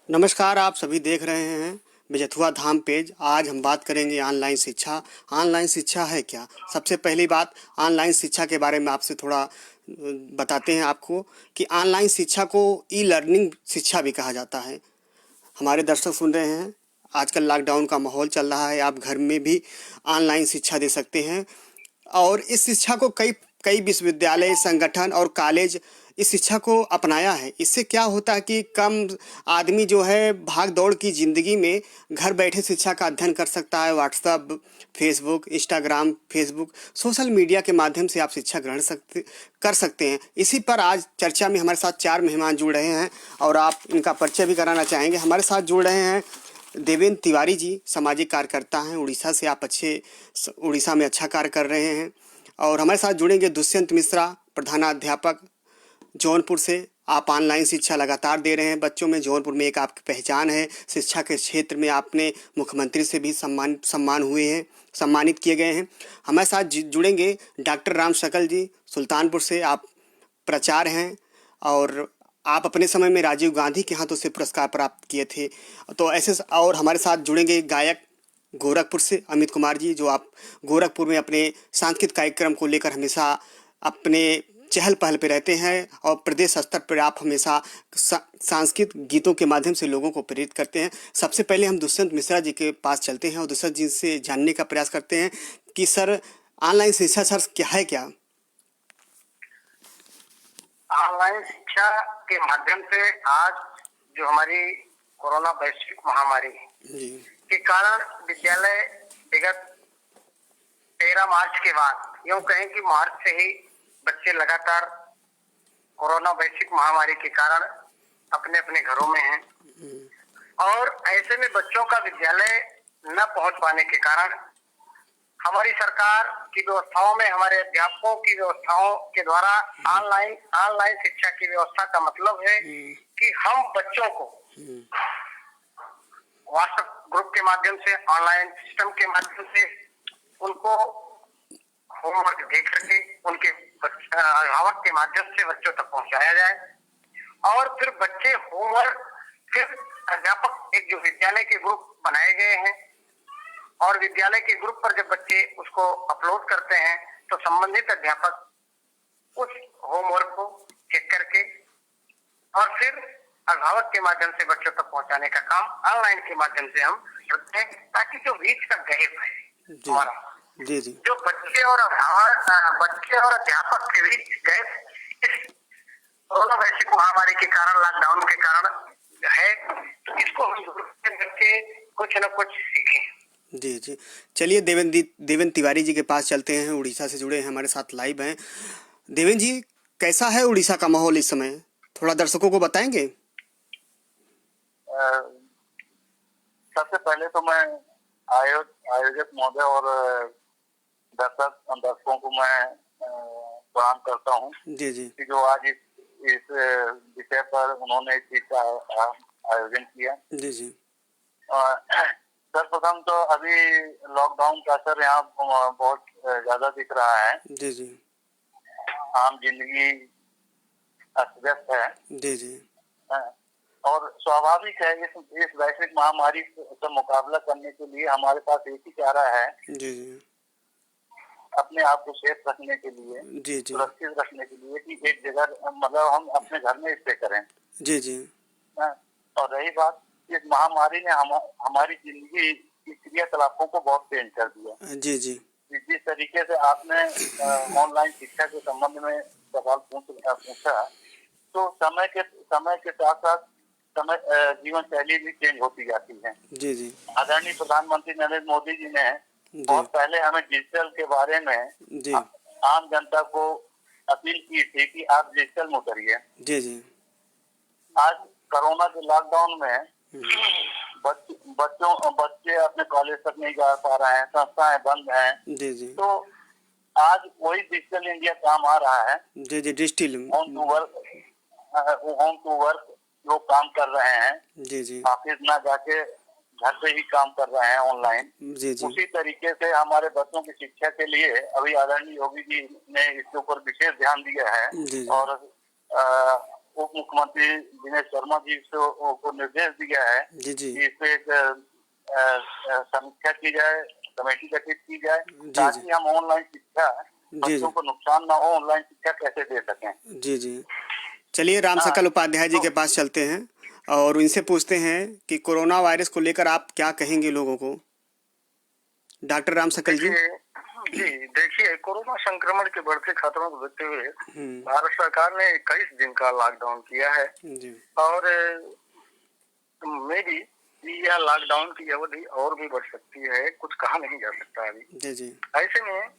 नमस्कार, आप सभी देख रहे हैं बेजथुआ धाम पेज। आज हम बात करेंगे ऑनलाइन शिक्षा। ऑनलाइन शिक्षा है क्या? सबसे पहली बात, ऑनलाइन शिक्षा के बारे में आपसे थोड़ा बताते हैं आपको कि ऑनलाइन शिक्षा को ई लर्निंग शिक्षा भी कहा जाता है। हमारे दर्शक सुन रहे हैं, आजकल लॉकडाउन का माहौल चल रहा है, आप घर में भी ऑनलाइन शिक्षा दे सकते हैं। और इस शिक्षा को कई कई विश्वविद्यालय, संगठन और कॉलेज इस शिक्षा को अपनाया है। इससे क्या होता है कि कम आदमी जो है भाग दौड़ की ज़िंदगी में घर बैठे शिक्षा का अध्ययन कर सकता है। WhatsApp, Facebook, Instagram, Facebook, social media के माध्यम से आप शिक्षा ग्रहण कर सकते हैं। इसी पर आज चर्चा में हमारे साथ 4 मेहमान जुड़ रहे हैं और आप इनका परिचय भी कराना चाहेंगे। हमारे साथ जुड़ रहे हैं देवेंद्र तिवारी जी, सामाजिक कार्यकर्ता हैं उड़ीसा से। आप उड़ीसा में अच्छा कार्य कर रहे हैं। और हमारे साथ जुड़ेंगे दुष्यंत मिश्रा, प्रधानाध्यापक जौनपुर से। आप ऑनलाइन शिक्षा लगातार दे रहे हैं बच्चों में। जौनपुर में एक आपकी पहचान है, शिक्षा के क्षेत्र में आपने मुख्यमंत्री से भी सम्मानित किए गए हैं। हमारे साथ जुड़ेंगे डॉक्टर राम शकल जी, सुल्तानपुर से। आप प्राचार्य हैं और आप अपने समय में राजीव गांधी के हाथों से पुरस्कार प्राप्त किए थे। तो ऐसे और हमारे साथ जुड़ेंगे गायक गोरखपुर से अमित कुमार जी, जो आप गोरखपुर में अपने सांस्कृतिक कार्यक्रम को लेकर हमेशा अपने चहल पहल पे रहते हैं और प्रदेश स्तर पर आप हमेशा सांस्कृतिक गीतों के माध्यम से लोगों को प्रेरित करते हैं। सबसे पहले हम दुष्यंत मिश्रा जी के पास चलते हैं और दुष्यंत जी से जानने का प्रयास करते हैं कि सर, ऑनलाइन शिक्षा सर क्या है क्या? ऑनलाइन शिक्षा के माध्यम से आज जो हमारी कोरोना वैश्विक महामारी के कारण विद्यालय विगत 13 मार्च के बाद, यूं कहें कि मार्च से ही बच्चे लगातार कोरोना वैश्विक महामारी के कारण अपने अपने घरों में हैं। और ऐसे में बच्चों का विद्यालय न पहुंच पाने के कारण हमारी सरकार की व्यवस्थाओं में, हमारे अध्यापकों की व्यवस्थाओं के द्वारा ऑनलाइन शिक्षा की व्यवस्था का मतलब है कि हम बच्चों को व्हाट्सएप ग्रुप के माध्यम से, ऑनलाइन सिस्टम के माध्यम से उनको होमवर्क दे करके उनके अभिभावक के माध्यम से बच्चों तक पहुंचाया जाए। और फिर बच्चे होमवर्क, फिर अध्यापक, एक जो विद्यालय के ग्रुप बनाए गए हैं और विद्यालय के ग्रुप पर जब बच्चे उसको अपलोड करते हैं तो संबंधित अध्यापक उस होमवर्क को चेक करके और फिर अभिभावक के माध्यम से बच्चों तक पहुंचाने का काम ऑनलाइन के माध्यम से हम करते हैं, ताकि जो बीच का गैप है हमारा, जो बच्चे और अध्यापक के बीच गैप इस कोरोना वैश्विक महामारी के कारण, लॉकडाउन के कारण है, तो इसको हम बच्चे कुछ न कुछ सीखें। जी। चलिए देवेंद्र तिवारी जी के पास चलते हैं। उड़ीसा से जुड़े हैं, हमारे साथ लाइव हैं। देवेंद्र जी, कैसा है उड़ीसा का माहौल इस समय? थोड़ा दर्शकों को बताएंगे। सबसे पहले तो मैं आयोजक महोदय और दर्शकों को मैं प्रणाम करता हूँ कि जो आज इस विषय पर उन्होंने इस चीज का आयोजन किया। सर्वप्रथम तो अभी लॉकडाउन का असर यहाँ बहुत ज्यादा दिख रहा है। आम जिंदगी अस्त व्यस्त है। और स्वाभाविक है, इस वैश्विक महामारी से मुकाबला करने के लिए हमारे पास एक ही चारा है, अपने आप को सेफ रखने के लिए, सुरक्षित रखने के लिए कि एक जगह, मतलब हम अपने घर में स्टे करें। और रही बात, इस महामारी ने हमारी जिंदगी की क्रियाकलापों को बहुत चेंज कर दिया। जिस तरीके से आपने ऑनलाइन शिक्षा के संबंध में सवाल पूछा, तो समय के साथ साथ जीवन शैली भी चेंज होती जाती है। आदरणीय प्रधानमंत्री नरेंद्र मोदी जी ने बहुत पहले हमें डिजिटल के बारे में आम जनता को अपील की थी कि आप डिजिटल में उतरिए। आज कोरोना के लॉकडाउन में बच्चे अपने कॉलेज तक नहीं जा पा रहे हैं, संस्थाएं बंद हैं। तो आज वही डिजिटल इंडिया काम आ रहा है। होम टू वर्क लोग काम कर रहे हैं। ऑफिस ना जाके घर से ही काम कर रहे हैं ऑनलाइन। उसी तरीके से हमारे बच्चों की शिक्षा के लिए अभी आदरणीय योगी जी ने इसके ऊपर विशेष ध्यान दिया है और उप मुख्यमंत्री दिनेश शर्मा जी को निर्देश दिया है जी जी कि इस पे एक समीक्षा की जाए, कमेटी गठित की जाए, जी ताकि हम ऑनलाइन शिक्षा जी बच्चों को नुकसान ना हो, ऑनलाइन शिक्षा कैसे दे सकें। जी जी। चलिए राम हाँ, सकल उपाध्याय जी के पास चलते हैं और उनसे पूछते हैं कि कोरोना वायरस को लेकर आप क्या कहेंगे लोगों को। डॉक्टर राम सकल जी। देखिए, कोरोना संक्रमण के बढ़ते खतरों को देखते हुए हम्म, भारत सरकार ने 21 दिन का लॉकडाउन किया है जी और मे भी यह लॉकडाउन की अवधि और भी बढ़ सकती है, कुछ कहा नहीं जा सकता अभी। जी जी ऐसे में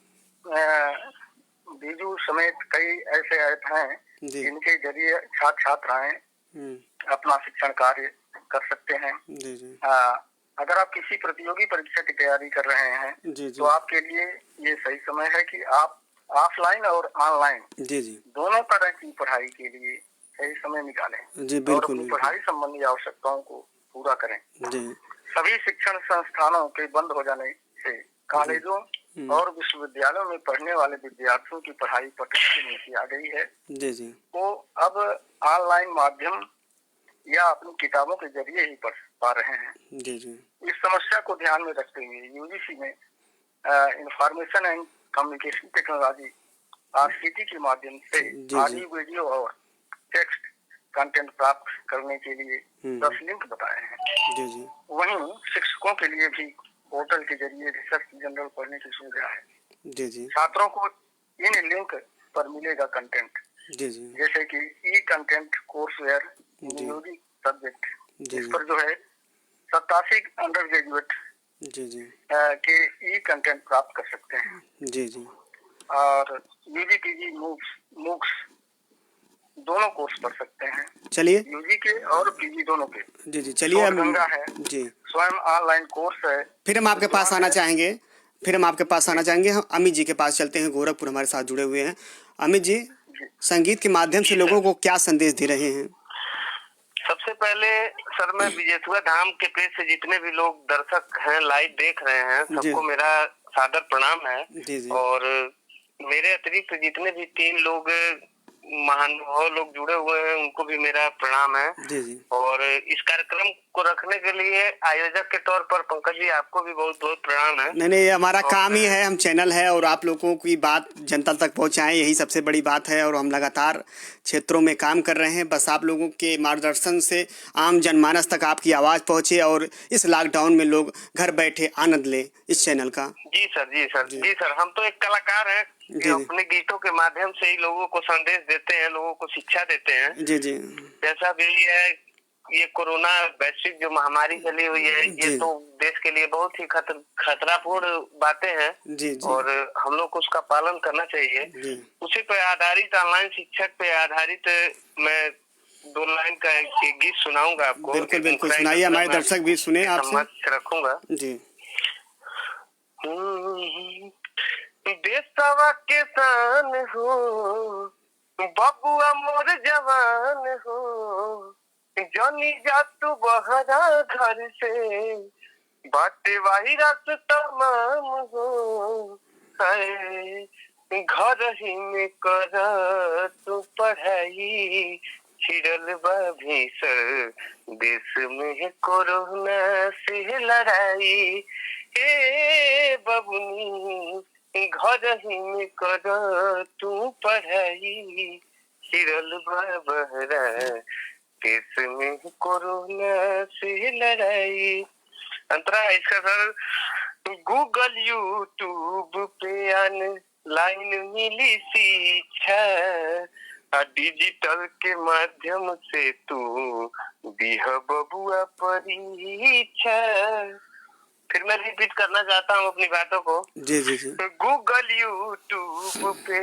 बीजू समेत कई ऐसे ऐप हैं जी जिनके जरिए छात्र छात्राएं हम्म, अपना शिक्षण कार्य कर सकते हैं। जी जी अगर आप किसी प्रतियोगी परीक्षा की तैयारी कर रहे हैं जी तो जी आपके लिए ये सही समय है कि आप ऑफलाइन और ऑनलाइन जी जी दोनों तरह की पढ़ाई के लिए सही समय निकालें जी और बिल्कुल अपनी बिल्कुल पढ़ाई संबंधी आवश्यकताओं को पूरा करें। जी सभी शिक्षण संस्थानों के बंद हो जाने से कॉलेजों और विश्वविद्यालयों में पढ़ने वाले विद्यार्थियों की पढ़ाई पर की नीति आ गई है। जी जी वो अब ऑनलाइन माध्यम या अपनी किताबों के जरिए ही पढ़ पा रहे हैं। जी जी इस समस्या को ध्यान में रखते हुए यूजीसी ने information and communication technology RCT के माध्यम से जी जी ऑडियो वीडियो और टेक्स्ट कंटेंट प्राप्त करने के लिए 10 लिंक बताए हैं। जी जी वहीं शिक्षकों के लिए भी पोर्टल के जरिए रिसर्च जनरल पढ़ने की सुविधा है। जी जी छात्रों को इन लिंक पर मिलेगा कंटेंट, जी जी जैसे कि ई कंटेंट कोर्सवेयर जी म्यूजिक सब्जेक्ट। जी इस पर जो है 87 अंडर ग्रेजुएट जी जी के ई कंटेंट प्राप्त कर सकते हैं जी जी और यूजी पीजी मूक्स दोनों कोर्स पढ़ सकते हैं, चलिए यूजी के और पीजी दोनों के। जी जी चलिए हम गंगा है, जी स्वयं ऑनलाइन कोर्स है। फिर हम आपके पास आना चाहेंगे। हम अमित जी के पास चलते हैं, गोरखपुर हमारे साथ जुड़े हुए हैं। अमित जी, संगीत के माध्यम से लोगों को क्या संदेश दे रहे हैं? सबसे पहले सर, मैं विजेथुआ धाम के पेज से जितने भी लोग दर्शक हैं, लाइव देख रहे हैं, सबको मेरा सादर प्रणाम है। जी जी और मेरे अतिरिक्त जितने भी 3 लोग महानुभाव लोग जुड़े हुए हैं, उनको भी मेरा प्रणाम है। जी जी और इस कार्यक्रम को रखने के लिए आयोजक के तौर पर पंकज जी, आपको भी बहुत बहुत प्रणाम है। नहीं नहीं, हमारा काम ही है, हम चैनल है और आप लोगों की बात जनता तक पहुंचाएं, यही सबसे बड़ी बात है। और हम लगातार क्षेत्रों में काम कर रहे हैं, बस आप लोगों के मार्गदर्शन से आम जनमानस तक आपकी आवाज़ पहुंचे और इस लॉकडाउन में लोग घर बैठे आनंद लें इस चैनल का। जी सर, जी सर, जी सर, हम तो एक कलाकार हैं कि अपने गीतों के माध्यम से ही लोगों को संदेश देते हैं, लोगों को शिक्षा देते हैं। जी जी जैसा भी है, ये कोरोना वैश्विक जो महामारी चली हुई है, ये तो देश के लिए बहुत ही खतरापूर्ण बातें हैं। जी जी और हम लोग को उसका पालन करना चाहिए। जी उसी पे आधारित, ऑनलाइन शिक्षक पे आधारित मैं 2 लाइन का एक गीत सुनाऊंगा आपको। बिल्कुल बिल्कुल सुनाइए, हमारे दर्शक भी सुने आपसे। रखूंगा जी। देशवा के शान हो, बबुआ मोर जवान हो, जनी जा तू बहरा घर से, बाटे वायरस तमाम हो, है घर ही में कर तू पढ़ाई, छिड़ल बा भीषण देश में कोरोना से लड़ाई। हे बबुनी, घर ही में कर तू पढ़ाई, छिड़ल बा बहरा देश में कोरोना से लड़ाई। अंतरा इसका सर, गूगल यूट्यूब पे ऑनलाइन मिली शिक्षा, डिजिटल के माध्यम से तू दिह बबुआ परीक्षा। फिर मैं रिपीट करना चाहता हूँ अपनी बातों को। जी जी जी गूगल यूट्यूब पे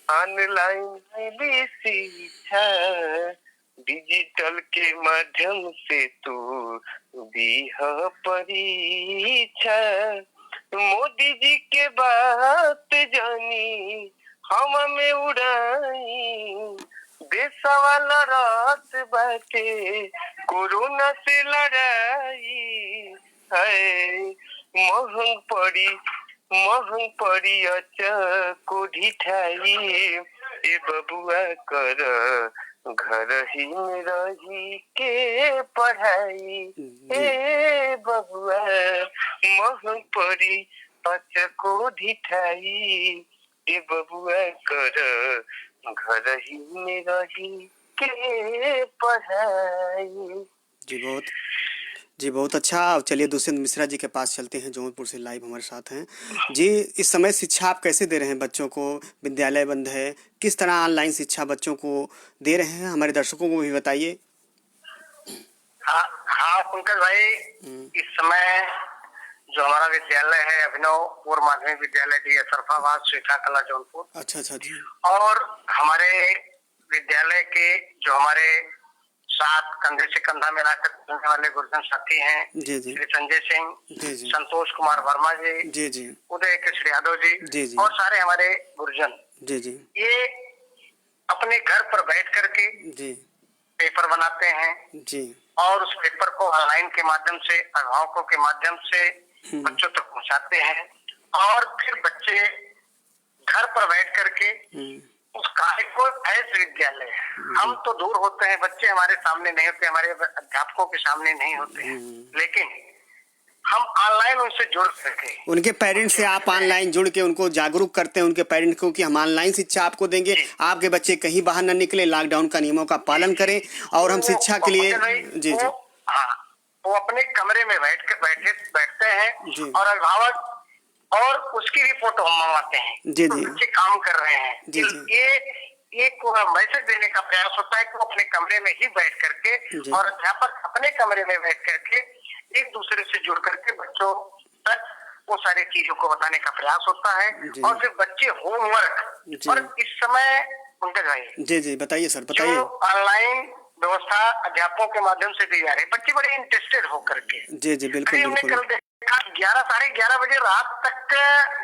ऑनलाइन मिली शिक्षा, डिजिटल के माध्यम से तू दिह परीक्षा। मोदी जी के बात जानी हवा में उड़ाई, देश वाला रात बाटे कोरोना से लड़ाई। है महंग पड़ी अच्छा को ढिठाई, ए बबुआ कर घर ही में रही के पढ़ाई ए बबुआ मोह परी पचको धिठाई ए बबुआ कर घर ही में रही के पढ़ाई। जी बहुत अच्छा। अब चलिए दुष्यंत मिश्रा जी के पास चलते हैं, जौनपुर से लाइव हमारे साथ हैं। जी, इस समय शिक्षा आप कैसे दे रहे हैं बच्चों को? विद्यालय बंद है, किस तरह ऑनलाइन शिक्षा बच्चों को दे रहे हैं? हमारे दर्शकों को भी बताइए। हाँ हाँ पंकज भाई, इस समय जो हमारा विद्यालय है अभिनव पूर्व माध्यमिक विद्यालय डी सरफाबाद स्वीठा कला जौनपुर। अच्छा जी। और हमारे विद्यालय के जो हमारे साथ कंधे से कंधा मिलाकर चलने वाले गुरुजन साथी हैं, जी श्री संजय सिंह, जी संतोष कुमार वर्मा जी, उदय कृष्ण यादव जी, और सारे हमारे गुरुजन जी, ये अपने घर पर बैठ करके पेपर बनाते हैं जी, और उस पेपर को ऑनलाइन के माध्यम से, अभिभावकों के माध्यम से बच्चों तक पहुंचाते हैं। और फिर बच्चे घर पर बैठ करके उस कार्य को ऐसे विद्यालय, हम तो दूर होते हैं, बच्चे हमारे सामने नहीं होते, हमारे अध्यापकों के सामने नहीं होते हैं, लेकिन हम ऑनलाइन उनसे जुड़ सके। उनके पेरेंट्स से आप ऑनलाइन जुड़ के उनको जागरूक करते हैं, उनके पेरेंट्स को, कि हम ऑनलाइन शिक्षा आपको देंगे, आपके बच्चे कहीं बाहर न निकले, लॉकडाउन का नियमों का पालन करें, और हम शिक्षा के लिए जी। वो अपने कमरे में बैठते हैं और अभिभावक और उसकी भी फोटो हम मंगवाते हैं जी, बच्चे काम कर रहे हैं जी। ये मैसेज देने का प्रयास होता है कि वो अपने कमरे में ही बैठ करके और अध्यापक अपने कमरे में बैठ करके एक दूसरे से जुड़ करके बच्चों तक वो सारी चीजों को बताने का प्रयास होता है। और फिर बच्चे होमवर्क, और इस समय पंकज भाई जी बताइए सर, बताइए। ऑनलाइन व्यवस्था अध्यापकों के माध्यम से दी जा रही है, बच्चे बड़े इंटरेस्टेड होकर के जी बिल्कुल। हमने कल देखा 11 साढ़े 11 बजे रात तक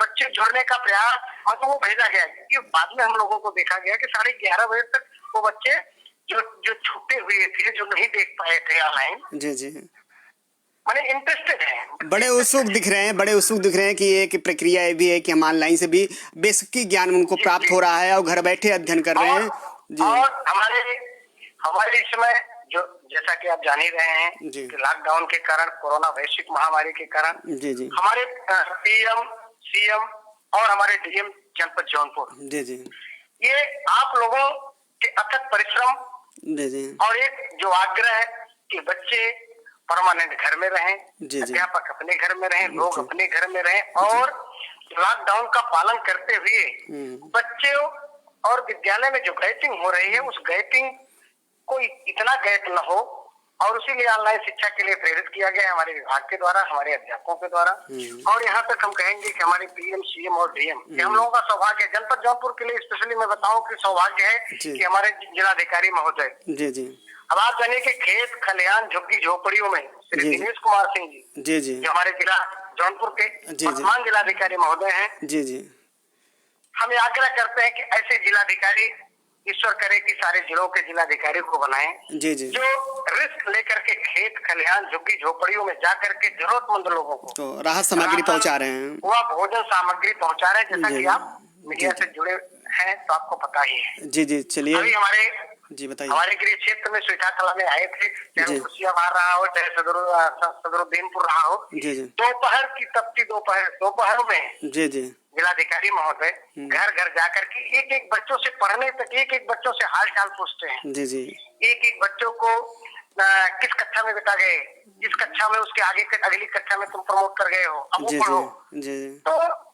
बच्चे जुड़ने का प्रयास, और तो वो भेजा गया, क्योंकि बाद में हम लोगों को देखा गया कि 11:30 बजे तक वो बच्चे जो छूटे हुए थे, जो नहीं देख पाए थे ऑनलाइन जी मैंने इंटरेस्टेड है, बड़े उत्सुक दिख रहे हैं कि एक प्रक्रिया ये भी है कि हम ऑनलाइन से भी बेसिक ज्ञान उनको प्राप्त हो रहा है और घर बैठे अध्ययन कर रहे हैं जी। और हमारे इस समय जो, जैसा कि आप जान ही रहे हैं कि लॉकडाउन के कारण, कोरोना वैश्विक महामारी के कारण जी हमारे पीएम, सीएम और हमारे डीएम जनपद जौनपुर जी ये आप लोगों के अथक परिश्रम जी और एक जो आग्रह है कि बच्चे परमानेंट घर में रहें, अध्यापक अपने घर में रहें, लोग अपने घर में रहें, और लॉकडाउन का पालन करते हुए बच्चों और विद्यालय में जो गैपिंग हो रही है उस गैपिंग को इतना गैप न हो, और इसीलिए ऑनलाइन शिक्षा के लिए प्रेरित किया गया है हमारे विभाग के द्वारा, हमारे अध्यापकों के द्वारा। और यहाँ तक हम कहेंगे कि हमारे पीएम, सीएम और डीएम, हम लोगों का सौभाग्य है, जनपद जौनपुर के लिए स्पेशली मैं बताऊं कि सौभाग्य है कि हमारे जिलाधिकारी महोदय जी अब आप जानिए कि खेत खलिहान झुग्गी झोपड़ियों में श्री दिनेश कुमार सिंह जी जो हमारे जिला जौनपुर के वर्तमान जिलाधिकारी महोदय हैं जी हम आग्रह करते हैं कि ऐसे जिलाधिकारी ईश्वर करे कि सारे जिलों के जिलाधिकारी को बनाएं जी जो रिस्क लेकर के खेत खलिहान झुग्गी झोपड़ियों में जाकर के जरूरतमंद लोगों को तो राहत सामग्री पहुंचा रहे हैं, वह भोजन सामग्री पहुंचा रहे हैं। जैसा कि आप मीडिया से जुड़े हैं तो आपको पता ही है जी। चलिए अभी हमारे जी बताइए, हमारे गृह क्षेत्र में स्वीठा कला में आए थे, चाहे खुशियाबाद रहा हो, चाहे सदरुद्दीनपुर रहा हो, दोपहर की तपती दोपहर में जी जिलाधिकारी महोदय घर घर जाकर के एक बच्चों से पढ़ने तक, एक बच्चों से हाल चाल पूछते हैं जी एक बच्चों को किस कक्षा में बेटा गए, जिस कक्षा में उसके आगे अगली कक्षा में तुम प्रमोट कर गए हो, अब वो पढ़ो। तो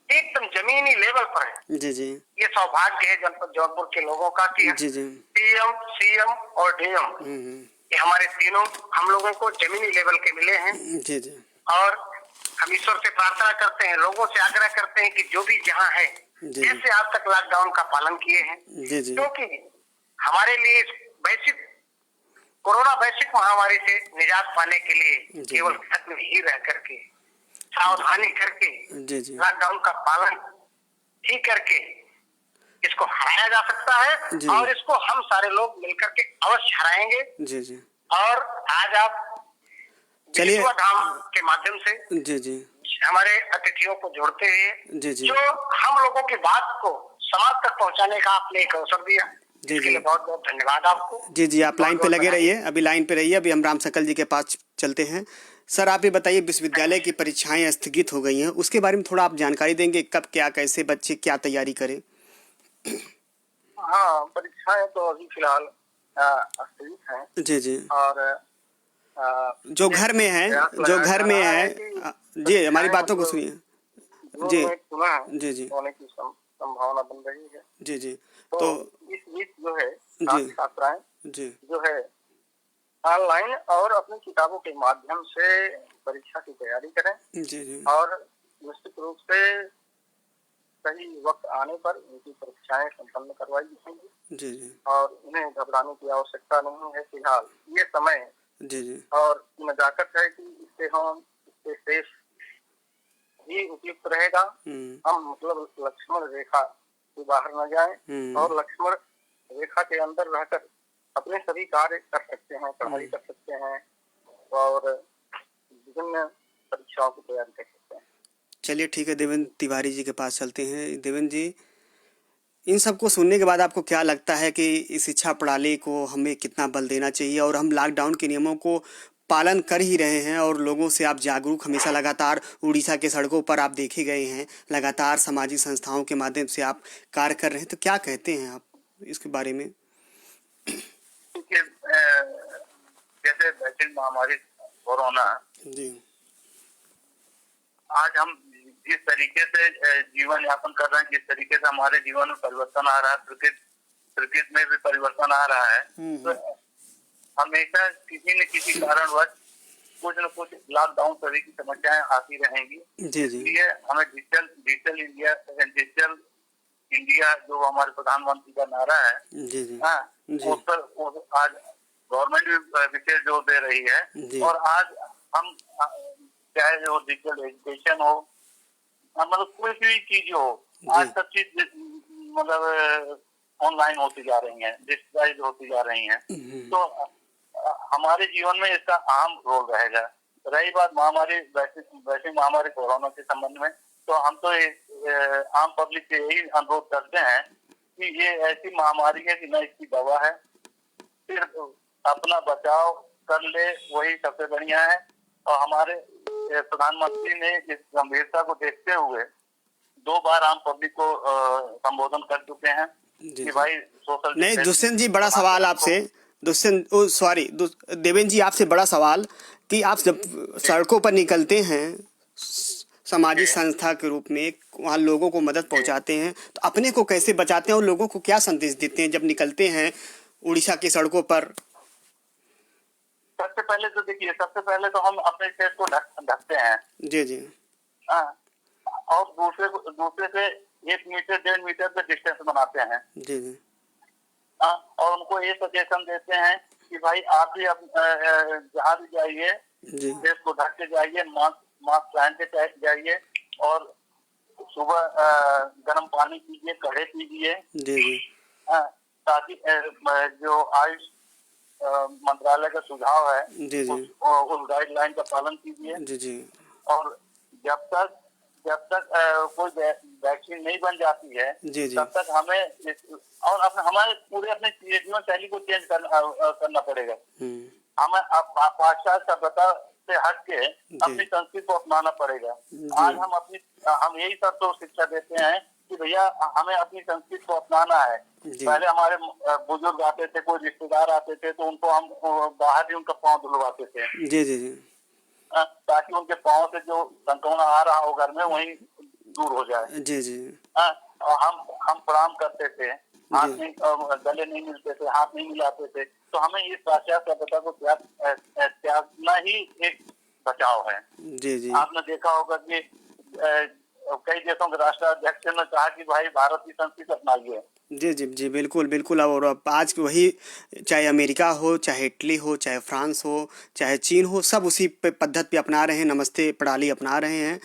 एकदम जमीनी लेवल पर है जी ये सौभाग्य है जनपद जौनपुर के लोगों का कि पीएम, सीएम और डीएम ये हमारे तीनों हम लोगों को जमीनी लेवल के मिले हैं जी। और हम ईश्वर से प्रार्थना करते हैं, लोगों से आग्रह करते हैं कि जो भी जहाँ है, जैसे आज तक लॉकडाउन का पालन किए हैं, क्योंकि हमारे लिए कोरोना वैश्विक महामारी से निजात पाने के लिए केवल घर में ही रह करके सावधानी करके लॉकडाउन का पालन ही करके इसको हराया जा सकता है, और इसको हम सारे लोग मिलकर के अवश्य हराएंगे जी। और आज आप चलिए धाम के माध्यम से जी हमारे अतिथियों को जोड़ते हुए जी जो हम लोगों की बात को समाज तक पहुंचाने का आपने एक अवसर दिया जी इसके जी लिए बहुत बहुत धन्यवाद आपको। जी जी आप लाइन पे बहुत-बहुत लगे बधाई। रहिए, अभी लाइन पे रहिए, अभी हम राम सकल जी के पास चलते हैं। सर आप ये बताइए, विश्वविद्यालय की परीक्षाएं स्थगित हो गई हैं, उसके बारे में थोड़ा आप जानकारी देंगे, कब क्या कैसे बच्चे क्या तैयारी करें? हाँ, परीक्षाएं तो अभी फिलहाल स्थगित हैं। जी जी और जो घर में है, प्रयास जो लगाया घर जा में रहा है, है कि जी हमारी परीक्षाएं बातों को मतलब सुनिए। जून जी में पुनः जी जी होने की संभावना बन रही है। जी जी तो तो इस बीच जो है जी छात्र छात्राएं जी जो है ऑनलाइन और अपनी किताबों के माध्यम से परीक्षा की तैयारी करें। जी जी और निश्चित रूप से सही वक्त आने पर उनकी परीक्षाएं संपन्न करवाई जाएंगी जी जी और उन्हें घबराने की आवश्यकता नहीं है। फिलहाल ये समय जी जी और नजाकत है कि इससे शेष ही उपयुक्त रहेगा। हम मतलब लक्ष्मण रेखा से बाहर न जाएं और लक्ष्मण रेखा के अंदर रहकर अपने सभी कार्य कर सकते हैं, पढ़ाई कर सकते हैं और विभिन्न परीक्षाओं की तैयारी कर सकते हैं। चलिए ठीक है, देवेंद्र तिवारी जी के पास चलते हैं। देवेंद्र जी, इन सबको सुनने के बाद आपको क्या लगता है कि इस शिक्षा प्रणाली को हमें कितना बल देना चाहिए? और हम लॉकडाउन के नियमों को पालन कर ही रहे हैं और लोगों से आप जागरूक हमेशा लगातार उड़ीसा के सड़कों पर आप देखे गए हैं, लगातार सामाजिक संस्थाओं के माध्यम से आप कार्य कर रहे हैं, तो क्या कहते हैं आप इसके बारे में? क्योंकि जैसे वैश्विक महामारी कोरोना, जी आज हम जिस तरीके से जीवन यापन कर रहे हैं, जिस तरीके से हमारे जीवन में परिवर्तन आ रहा है, प्रकृति में भी परिवर्तन आ रहा है, तो हमेशा किसी न किसी कारणवश कुछ न कुछ लॉकडाउन सभी की समस्याएं आती रहेंगी। इसलिए हमें डिजिटल इंडिया जो हमारे प्रधानमंत्री का नारा है, उस पर आज गवर्नमेंट भी विशेष जोर दे रही है। और आज हम चाहे जो डिजिटल एजुकेशन हो, मतलब कोई भी चीज हो, आज सब चीज मतलब ऑनलाइन होती जा रही है, डिजिटलाइज होती जा रही है। तो हमारे जीवन में इसका अहम रोल रहेगा। रही बात महामारी, वैसे महामारी कोरोना के संबंध में, तो हम तो आम पब्लिक से यही अनुरोध करते हैं कि ये ऐसी महामारी है कि न इसकी दवा है, सिर्फ अपना बचाव कर ले वही सबसे बढ़िया है। और हमारे प्रधानमंत्री ने इस गंभीरता को देखते हुए 2 बार आम पब्लिक को संबोधन कर चुके हैं कि भाई सोशल नहीं। दुष्यंत जी, बड़ा सवाल आपसे, देवेंद्र जी, आपसे बड़ा सवाल कि आप जब सड़कों पर निकलते हैं सामाजिक संस्था के रूप में, वहाँ लोगों को मदद पहुँचाते हैं, तो अपने को कैसे बचाते हैं और लोगों को क्या संदेश देते हैं जब निकलते हैं उड़ीसा की सड़कों पर? सबसे पहले तो देखिए, सबसे पहले तो हम अपने फेस को ढकते हैं। जी जी। और दूसरे से 1 मीटर 1.5 मीटर पे डिस्टेंस बनाते हैं। जी जी। और उनको ये सजेशन देते हैं कि भाई आप भी जहाँ भी जाइए फेस को ढक के जाइए, मास्क पहन के जाइए और सुबह गर्म पानी पीजिए, काढ़े पीजिए। जी जी। ताकि जो आयुष मंत्रालय का सुझाव है, जी जी, उस गाइडलाइन का पालन कीजिए। जी जी। और जब तक कोई वैक्सीन नहीं बन जाती है, जी जी, तब तक हमें और हमारे पूरे अपने जीवन शैली को चेंज करना पड़ेगा। हमें पाश्चात्य सभ्यता से हट के अपनी संस्कृति को अपनाना पड़ेगा। आज हम यही सब तो शिक्षा देते हैं कि भैया हमें अपनी संस्कृति को अपनाना है। पहले हमारे बुजुर्ग आते थे, कोई रिश्तेदार आते थे, तो उनको हम बाहर ही उनका पाँव धुलवाते थे। जी जी जी, ताकि उनके पाँव से जो संक्रमण आ रहा हो घर में वही दूर हो जाए। जी जी। और हम प्रणाम करते थे, हाथ नहीं, गले नहीं मिलते थे, हाथ नहीं मिलाते थे। तो हमें इस पाश्चात्य सभ्यता को त्यागना ही एक बचाव है। जी जी। आपने देखा होगा कि कई देशों के राष्ट्राध्यक्ष ने कहा कि भाई भारत की संस्कृति अपनाइए। जी जी जी, बिल्कुल बिल्कुल। और आज वही, चाहे अमेरिका हो, चाहे इटली हो, चाहे फ्रांस हो, चाहे चीन हो, सब उसी पद्धति पे अपना रहे हैं, नमस्ते प्रणाली अपना रहे हैं।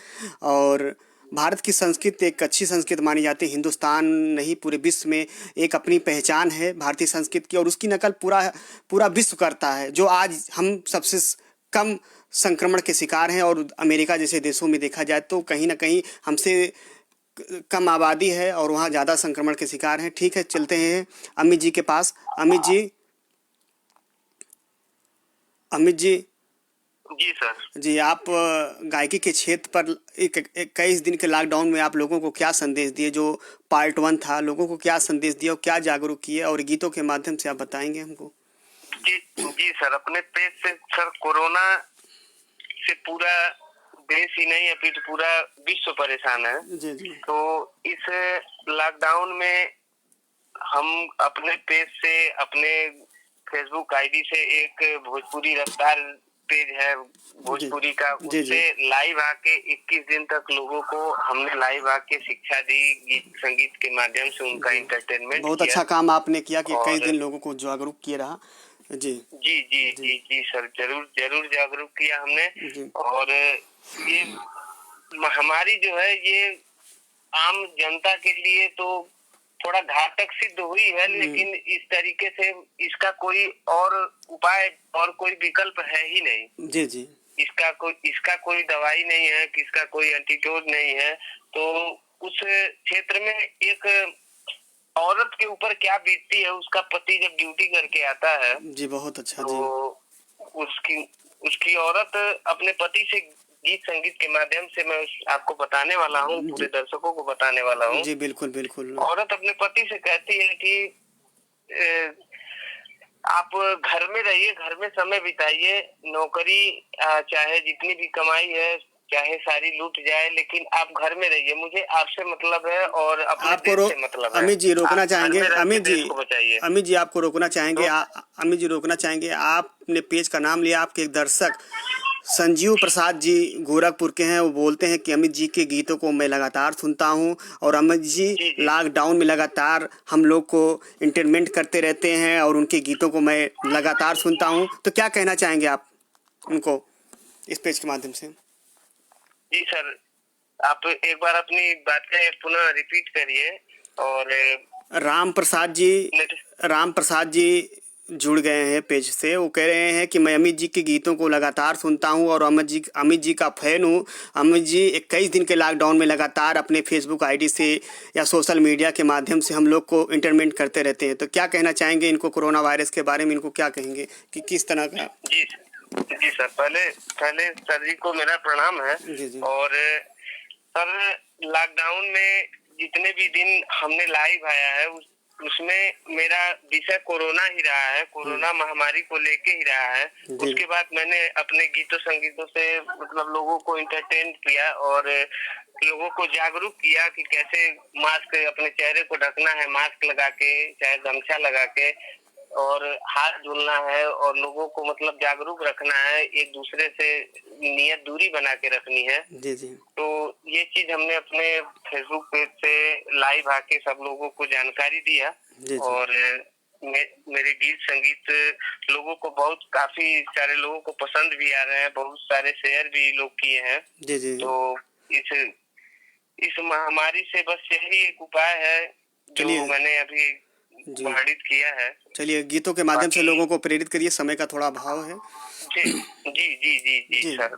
और भारत की संस्कृति एक अच्छी संस्कृति मानी जाती है। हिंदुस्तान नहीं, पूरे विश्व में एक अपनी पहचान है भारतीय संस्कृति की, और उसकी नकल पूरा विश्व करता है। जो आज हम सबसे कम संक्रमण के शिकार हैं, और अमेरिका जैसे देशों में देखा जाए तो कहीं ना कहीं हमसे कम आबादी है और वहाँ ज़्यादा संक्रमण के शिकार हैं। ठीक है, चलते हैं अमित जी के पास। अमित जी। अमित जी। जी सर। जी, आप गायकी के क्षेत्र पर 21 दिन के लॉकडाउन में आप लोगों को क्या संदेश दिए? जो पार्ट 1 था, लोगों को क्या संदेश दिया और क्या जागरूक किए, और गीतों के माध्यम से आप बताएंगे हमको? जी जी सर, अपने पेज से सर कोरोना से पूरा देश ही नहीं अपितु तो पूरा विश्व परेशान है। जी जी। तो इस लॉकडाउन में हम अपने पेज से, अपने फेसबुक आईडी से, एक भोजपुरी रफ्तार पेज है भोजपुरी का, उससे लाइव आके 21 दिन तक लोगों को हमने लाइव आके शिक्षा दी, गीत संगीत के माध्यम से उनका एंटरटेनमेंट बहुत किया। अच्छा काम आपने किया कि 21 दिन लोगों को जागरूक किया रहा। जी जी जी जी जी सर, जरूर जरूर जागरूक किया हमने। और ये महामारी जो है ये आम जनता के लिए तो थोड़ा घातक सिद्ध हुई है, लेकिन इस तरीके से इसका कोई और उपाय और कोई विकल्प है ही नहीं। जी जी। इसका कोई दवाई नहीं है, इसका कोई एंटीडोट नहीं है। तो उस क्षेत्र में एक औरत के ऊपर क्या बीतती है, उसका पति जब ड्यूटी करके आता है। जी, बहुत अच्छा। तो उसकी औरत अपने पति से गीत संगीत के माध्यम से मैं आपको बताने वाला हूँ, पूरे दर्शकों को बताने वाला हूँ। जी बिल्कुल बिल्कुल। औरत अपने पति से कहती है कि आप घर में रहिए, घर में समय बिताइए, नौकरी चाहे जितनी भी कमाई है चाहे सारी लूट जाए, लेकिन आप घर में रहिए, मुझे आपसे मतलब है और अपने देश से मतलब है। अमित जी रोकना चाहेंगे, अमित जी आपको रोकना चाहेंगे। अमित जी रोकना चाहेंगे। आपने पेज का नाम लिया, आपके एक दर्शक संजीव प्रसाद जी गोरखपुर के हैं, वो बोलते हैं कि अमित जी के गीतों को मैं लगातार सुनता हूं और अमित जी लॉकडाउन में लगातार हम लोग को इंटरटेनमेंट करते रहते हैं और उनके गीतों को मैं लगातार सुनता हूं। तो क्या कहना चाहेंगे आप उनको इस पेज के माध्यम से? जी सर, आप एक बार अपनी बातें पुनः रिपीट करिए। और राम प्रसाद जी जुड़ गए हैं पेज से। वो कह रहे हैं कि मैं अमित जी के गीतों को लगातार सुनता हूं और अमित जी का फैन हूं। अमित जी 21 दिन के लॉकडाउन में लगातार अपने फेसबुक आईडी से या सोशल मीडिया के माध्यम से हम लोग को इंटरटेनमेंट करते रहते हैं। तो क्या कहना चाहेंगे इनको, कोरोना वायरस के बारे में इनको क्या कहेंगे कि किस तरह का? जी सर, पहले सर जी को मेरा प्रणाम है। जी। और सर, लॉकडाउन में जितने भी दिन हमने लाइव आया है उसमें मेरा विषय कोरोना ही रहा है, कोरोना महामारी को लेके ही रहा है। उसके बाद मैंने अपने गीतों संगीतों से मतलब लोगों को इंटरटेन किया और लोगों को जागरूक किया कि कैसे मास्क, अपने चेहरे को ढकना है मास्क लगा के, चाहे गमछा लगा के, और हाथ धुलना है और लोगों को मतलब जागरूक रखना है, एक दूसरे से नियत दूरी बना के रखनी है। जी जी। तो ये चीज हमने अपने फेसबुक पेज से लाइव आके सब लोगों को जानकारी दिया। जी। और मेरे गीत संगीत लोगों को काफी सारे लोगों को पसंद भी आ रहे हैं, बहुत सारे शेयर भी लोग किए हैं। जी जी। तो इस महामारी से बस यही एक उपाय है जो मैंने अभी वर्णित किया है। चलिए, गीतों के माध्यम से लोगों को प्रेरित करिए, समय का थोड़ा अभाव है। जी जी जी जी जी सर।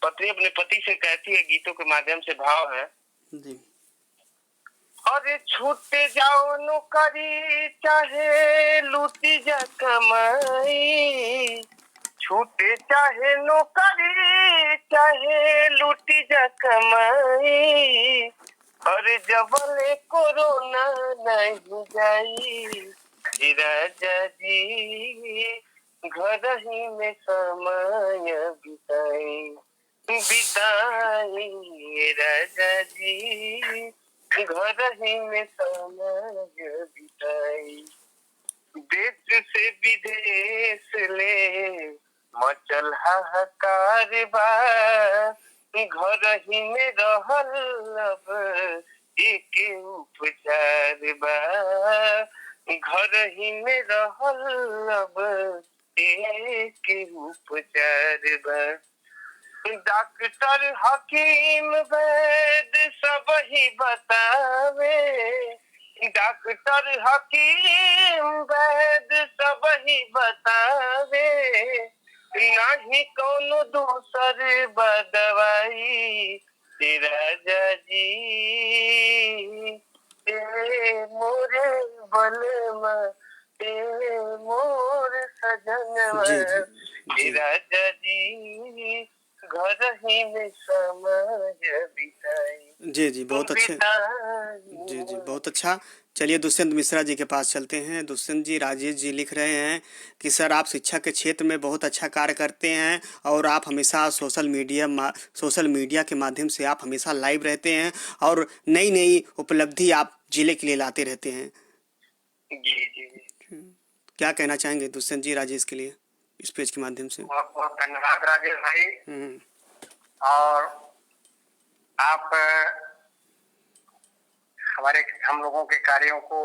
पत्नी अपने पति से कहती है, गीतों के माध्यम से भाव है। जी। अरे छूटे जाओ नौकरी चाहे लूटी जा कमाई, छूटे चाहे नौकरी चाहे लूटी जा कमाई, अरे जबले कोरोना नहीं जाई राजा जी, घर ही में समय बिताई राजा जी, घर ही में समय बिताई। देश से विदेश ले मचल हाहाकार बा, घर ही में रहल अब एक उपचार बा, घर ही में रहल अब एक उपचार बा। डॉक्टर हकीम वैद्य सब ही बतावे, डॉक्टर हकीम वैद्य सब ही बतावे, नहीं कौनो दूसर दवाई राजा जी मोरे बलमा मोर सजनवा जी जी राजा जी घर ही में समय बिताई जी बहुत अच्छे। जी बहुत अच्छा। चलिए दुष्यंत मिश्रा जी के पास चलते हैं। दुष्यंत जी, राजेश जी लिख रहे हैं कि सर आप शिक्षा के क्षेत्र में बहुत अच्छा कार्य करते हैं और आप हमेशा सोशल मीडिया के माध्यम से आप हमेशा लाइव रहते हैं और नई नई उपलब्धि आप जिले के लिए लाते रहते हैं। जी जी क्या कहना चाहेंगे दुष्यंत जी राजेश के लिए इस पेज के माध्यम से? बहुत बहुत धन्यवाद राजेश भाई। हम्म, और आप हम लोगों के कार्यों को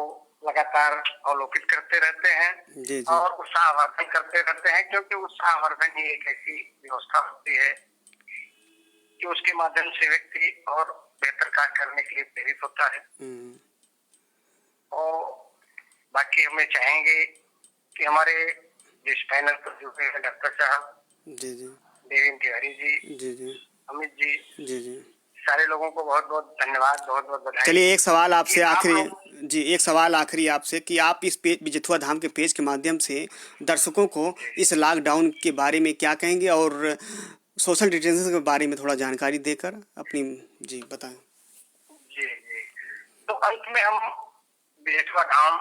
लगातार अवलोकित करते रहते हैं जी जी और उत्साहवर्धन करते रहते हैं, क्योंकि उत्साहवर्धन ही एक ऐसी व्यवस्था होती है कि उसके माध्यम से व्यक्ति और बेहतर कार्य करने के लिए प्रेरित होता है। हम्म, और बाकी हमें चाहेंगे कि हमारे जिस पैनल पर जुड़े हैं डॉक्टर साहब, जी जी देवेंद्र तिवारी जी, जी जी अमित जी, जी जी सारे लोगों को बहुत बहुत धन्यवाद, बहुत बहुत बधाई। चलिए एक सवाल आपसे कि आप आखिरी, लोग जी एक सवाल आखिरी आपसे कि आप इस पेज बिजेथुआ धाम के पेज के माध्यम से दर्शकों को इस लॉकडाउन के बारे में क्या कहेंगे और सोशल डिस्टेंसिंग के बारे में थोड़ा जानकारी देकर अपनी जी बताएं। जी जी तो अंत में हम बिजेथुआ धाम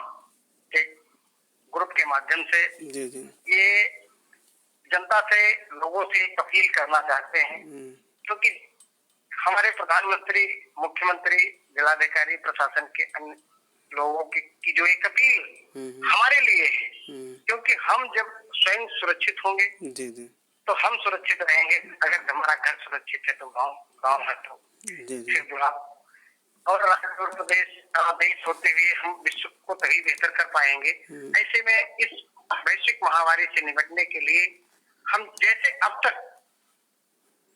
के ग्रुप के माध्यम से जी जी ये जनता से, लोगों से एक अपील करना चाहते हैं, क्योंकि हमारे प्रधानमंत्री, मुख्यमंत्री, जिलाधिकारी, प्रशासन के अन्य लोगों की जो एक अपील हमारे लिए है, क्योंकि हम जब स्वयं सुरक्षित होंगे जी जी तो हम सुरक्षित रहेंगे। अगर हमारा घर सुरक्षित है तो गांव है तो जी जी फिर बुरा। और राज्य और देश होते हुए हम विश्व को तभी बेहतर कर पाएंगे। ऐसे में इस वैश्विक महामारी से निपटने के लिए हम जैसे अब तक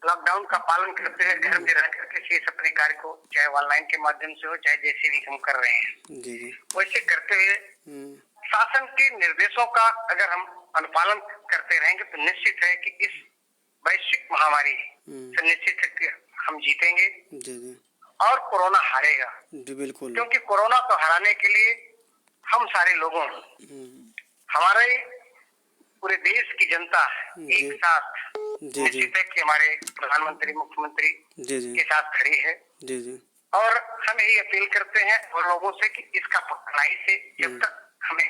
लॉकडाउन का पालन करते हुए घर में रह करके शेष अपने कार्य को चाहे ऑनलाइन के माध्यम से हो, चाहे जैसे भी हम कर रहे हैं, जी जी वैसे करते हुए शासन के निर्देशों का अगर हम अनुपालन करते रहेंगे तो निश्चित है कि इस वैश्विक महामारी से निश्चित है कि हम जीतेंगे जी जी और कोरोना हारेगा। जी बिल्कुल। क्योंकि कोरोना को हराने के लिए हम सारे लोगों, हमारे पूरे देश की जनता एक साथ निश्चित है कि हमारे प्रधानमंत्री, मुख्यमंत्री जी जी के साथ खड़ी है। जी जी और हम यही अपील करते हैं और लोगों से कि इसका कड़ाई से जब तक हमें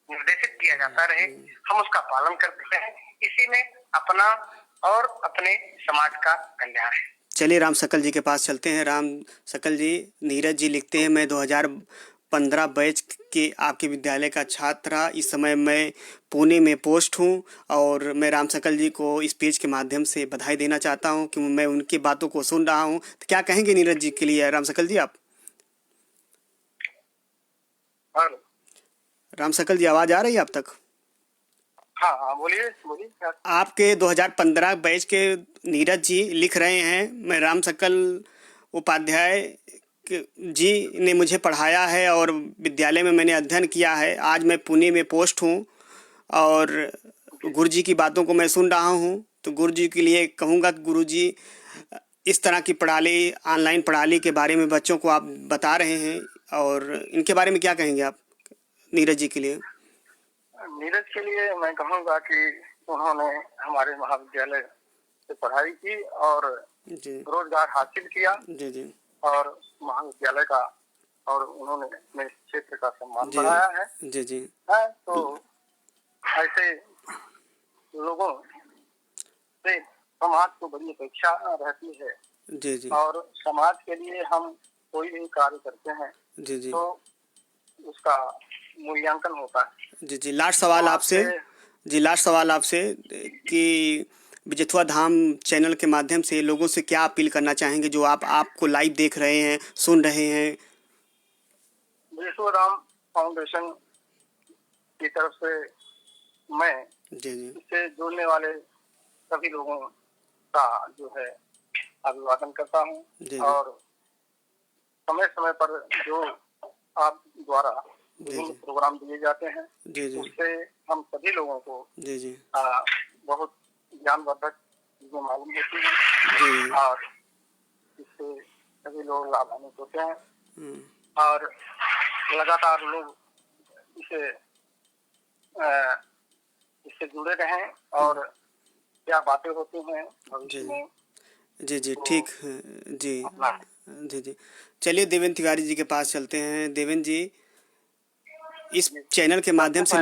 निर्देशित किया जाता रहे हम उसका पालन करते हैं। इसी में अपना और अपने समाज का कल्याण है। चलिए राम सकल जी के पास चलते हैं। राम सकल जी, नीरज जी लिखते हैं मैं 2015 बैच के आपके विद्यालय का छात्र था। इस समय मैं पुणे में पोस्ट हूँ और मैं राम सकल जी को इस पेज के माध्यम से बधाई देना चाहता हूँ कि मैं उनकी बातों को सुन रहा हूँ। तो क्या कहेंगे नीरज जी के लिए? राम सकल जी आप? राम सकल जी आवाज़ आ रही है आप तक? हाँ हाँ बोलिए बोलिए। आपके 2015 बैच के नीरज जी लिख रहे हैं मैं राम सकल उपाध्याय जी ने मुझे पढ़ाया है और विद्यालय में मैंने अध्ययन किया है। आज मैं पुणे में पोस्ट हूँ और गुरुजी की बातों को मैं सुन रहा हूँ। तो गुरुजी के लिए कहूँगा कि गुरुजी इस तरह की प्रणाली, ऑनलाइन प्रणाली के बारे में बच्चों को आप बता रहे हैं और इनके बारे में क्या कहेंगे आप नीरज जी के लिए? नीरज के लिए मैं कहूँगा कि उन्होंने हमारे महाविद्यालय से पढ़ाई की और रोजगार हासिल किया जी जी और महाविद्यालय का और उन्होंने अपने क्षेत्र का सम्मान बढ़ाया है। जी जी है तो ऐसे लोगों से समाज को बड़ी अपेक्षा रहती है। जी जी और समाज के लिए हम कोई भी कार्य करते हैं जी जी तो उसका मूल्यांकन होता है। जी जी लास्ट सवाल आपसे, जी लास्ट सवाल आपसे कि बिजेथुआ धाम चैनल के माध्यम से लोगों से क्या अपील करना चाहेंगे जो आपको लाइव देख रहे हैं, सुन रहे हैं? बिजेथुआ धाम फाउंडेशन की तरफ से मैं जी जी इससे जुड़ने वाले सभी लोगों का जो है अभिवादन करता हूँ और समय समय पर जो आप द्वारा विभिन्न प्रोग्राम दिए जाते हैं उससे हम सभी लोगों को बहुत ज्ञानवर्धक चीजें मालूम होती हैं और इससे सभी लोग लाभान्वित होते हैं और लगातार लोग इसे इससे जुड़े रहें और क्या बातें होती हैं भविष्य में। जी जी ठीक है जी जी जी। चलिए देवेंद्र तिवारी जी के पास चलते हैं। देवेंद्र जी, इस चैनल के माध्यम से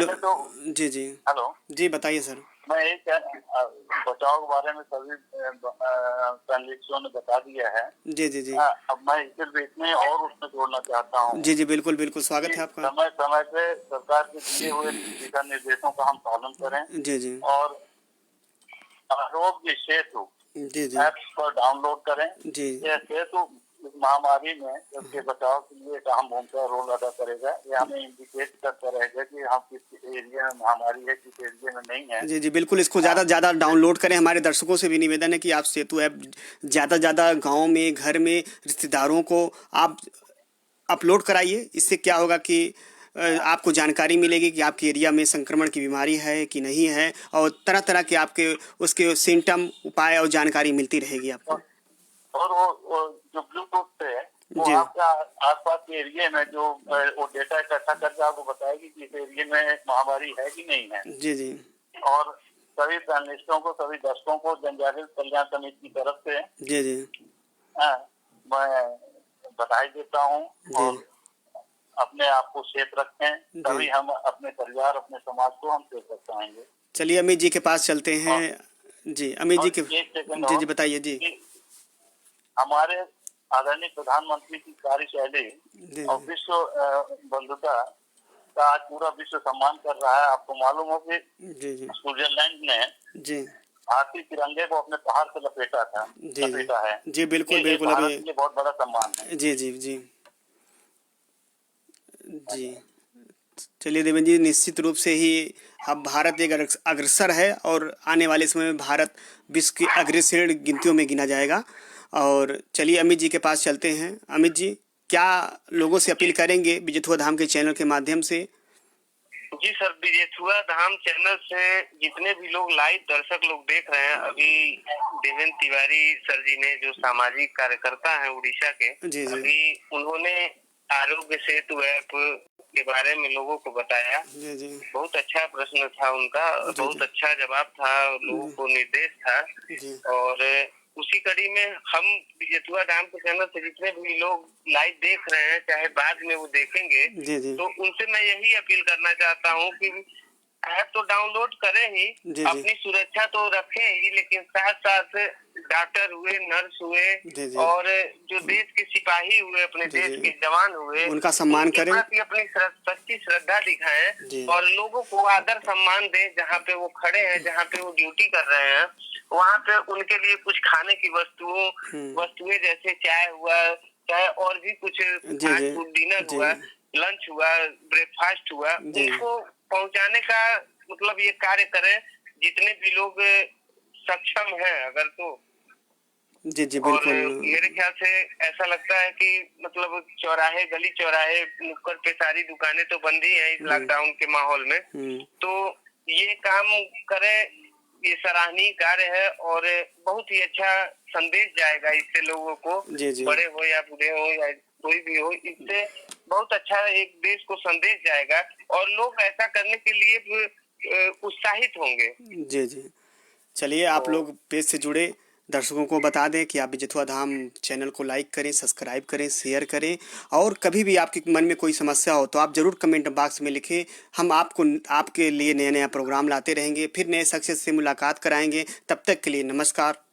जी जी हेलो जी बताइए सर। मैं एक बचाव के बारे में सभी पैनलिस्टों ने बता दिया है। जी जी जी। अब मैं इसे बीच और उसमें जोड़ना चाहता हूँ। जी जी बिल्कुल बिल्कुल, स्वागत है आपका। समय समय पे सरकार के दिए हुए दिशा निर्देशों का हम पालन करें। जी जी। और आरोग्य सेतु जी जी ऐप्स पर डाउनलोड करें। जी। यह सेतु इस महामारी में उसके बचाव के लिए एक अहम भूमिका रोल अदा करेगा। ये हमें इंडिकेट करता रहेगा कि हम किस एरिया में महामारी है, किस एरिया में नहीं है। जी जी बिल्कुल, इसको ज़्यादा डाउनलोड करें। हमारे दर्शकों से भी निवेदन है कि आप सेतु ऐप ज़्यादा गाँव में, घर में, रिश्तेदारों को आप अपलोड कराइए। इससे क्या होगा कि आपको जानकारी मिलेगी कि आपके एरिया में संक्रमण की बीमारी है कि नहीं है, और तरह तरह के आपके उसके सिम्टम, उपाय और जानकारी मिलती रहेगी आपको। और वो जो ब्लूटूथ से वो आपका आसपास के एरिया में जो वो डेटा इकट्ठा करके आपको बताएगी कि इस एरिया में महामारी है कि नहीं है। जी जी। और सभी पैनलिस्टों को, सभी दर्शकों को जनजागृत कल्याण समिति की तरफ से जी जी मैं बधाई देता हूँ। और अपने आप को सेफ रखें, तभी हम अपने परिवार, अपने समाज को हम सेफ रख पाएंगे। चलिए अमित जी के पास चलते हैं। जी अमित जी के जी बताइए जी। हमारे आदरणीय प्रधानमंत्री की कार्यशैली और विश्व बंधुता का आज पूरा विश्व सम्मान कर रहा है। आपको मालूम हो कि स्विट्जरलैंड ने जी भारतीय तिरंगे को अपने पहाड़ से लपेटा है। जी बिल्कुल बिल्कुल, अभी ये बहुत बड़ा सम्मान है। जी जी जी जी। चलिए देवेंद्र जी, निश्चित रूप से ही अब भारत एक अग्रसर है और आने वाले समय में भारत विश्व की अग्रसर गिनतियों में गिना जाएगा। और चलिए अमित जी के पास चलते हैं। अमित जी, क्या लोगों से अपील करेंगे बिजेथुआ धाम के चैनल के माध्यम से? जी सर, बिजेथुआ धाम चैनल से जितने भी लोग लाइव दर्शक लोग देख रहे हैं, अभी देवेंद्र तिवारी सर जी ने, जो सामाजिक कार्यकर्ता हैं उड़ीसा के, अभी उन्होंने आरोग्य सेतु ऐप के बारे में लोगों को बताया। जी। बहुत अच्छा प्रश्न था उनका, बहुत अच्छा जवाब था, लोगों को निर्देश था। और उसी कड़ी में हम बिजेथुआ धाम के चैनल से जितने भी लोग लाइव देख रहे हैं, चाहे बाद में वो देखेंगे, तो उनसे मैं यही अपील करना चाहता हूँ कि ऐप तो डाउनलोड करें ही, अपनी सुरक्षा तो रखें ही, लेकिन साथ साथ डॉक्टर हुए, नर्स हुए और जो देश के सिपाही हुए, अपने देश के जवान हुए, उनका सम्मान करें, अपनी सच्ची श्रद्धा दिखाएं और लोगों को आदर सम्मान दें। जहाँ पे वो खड़े हैं, जहाँ पे वो ड्यूटी कर रहे हैं, वहाँ पे उनके लिए कुछ खाने की वस्तुएं जैसे चाय हुआ, चाहे और भी कुछ डिनर हुआ, लंच हुआ, ब्रेकफास्ट हुआ, उनको पहुंचाने का मतलब ये कार्य करें जितने भी लोग सक्षम हैं अगर तो। जी जी बिल्कुल। और मेरे ख्याल से ऐसा लगता है कि मतलब चौराहे, गली चौराहे, नुक्कड़ पे सारी दुकानें तो बंद ही हैं इस लॉकडाउन के माहौल में। तो ये काम करें, ये सराहनीय कार्य है और बहुत ही अच्छा संदेश जाएगा इससे लोगों को, बड़े हो या बूढ़े हो या कोई भी हो, इससे बहुत अच्छा एक देश को संदेश जाएगा और लोग ऐसा करने के लिए उत्साहित होंगे। जी जी। चलिए आप लोग पेज से जुड़े दर्शकों को बता दें कि आप बिजेथुआ धाम चैनल को लाइक करें, सब्सक्राइब करें, शेयर करें, और कभी भी आपके मन में कोई समस्या हो तो आप ज़रूर कमेंट बॉक्स में लिखें। हम आपके लिए नया प्रोग्राम लाते रहेंगे, फिर नए शख्स से मुलाकात कराएंगे। तब तक के लिए नमस्कार।